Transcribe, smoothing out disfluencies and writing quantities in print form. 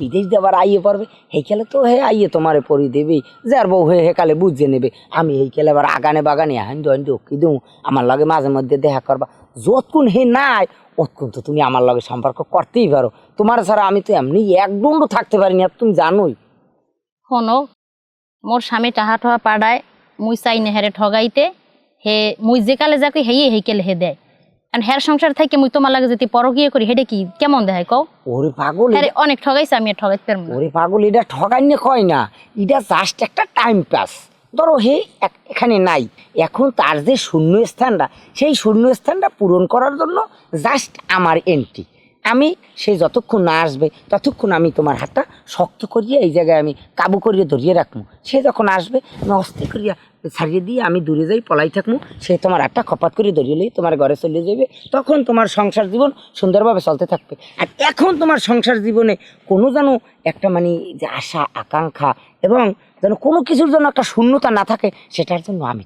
বিদেশ দেবার আইয়ে পারবে এই খেলে তো হে আইয়ে তোমারে পরি দেবেই যার বউ হয়ে হে কালে বুঝে নেবে। আমি এই খেলে আবার আগানে বাগানে হান্ডি হান্ডি ওকে দেবো, আমার লগে মাঝে মধ্যে দেখা করবা। যতক্ষণ হে নাই অতক্ষণ তো তুমি আমার লগে সম্পর্ক করতেই পারো। তোমার ছাড়া আমি তো এমনি এক দণ্ড থাকতে পারিনি, আর তুমি জানোই। শোনো, মোর স্বামী টাহা ঠহা পাড়ায় মুই চাই না হেরে ঠগাইতে। হে মুই যে কালে যাকে হেয়ে হেই কেলে হে দেয়। আর হের সংসার থেকে মুই তোমার লাগে যদি পরকিয়ে করি হেডে কি কেমন দেখায় কও? ওরে পাগল, হ্যাঁ অনেক ঠগাইছে, আমি আর ঠগাইতে পারবো না। ওরে পাগল, এটা ঠগাইনে কয় না, এটা জাস্ট একটা টাইম পাস। ধরো হে এখানে নাই, এখন তার যে শূন্য স্থানটা, সেই শূন্য স্থানটা পূরণ করার জন্য জাস্ট আমার এন্ট্রি। আমি সে যতক্ষণ না আসবে ততক্ষণ আমি তোমার হাতটা শক্ত করিয়ে এই জায়গায় আমি কাবু করিয়ে ধরিয়ে রাখবো। সে যখন আসবে আমি অস্থির করিয়া ছাড়িয়ে দিয়ে আমি দূরে যাই, পলাই থাকবো। সে তোমার হাতটা খপাত করে ধরিয়ে লই তোমার ঘরে চলে যাবে। তখন তোমার সংসার জীবন সুন্দরভাবে চলতে থাকবে। আর এখন তোমার সংসার জীবনে কোনো যেন একটা মানে যে আশা আকাঙ্ক্ষা এবং যেন কোনো কিছুর জন্য একটা শূন্যতা না থাকে, সেটার জন্য আমি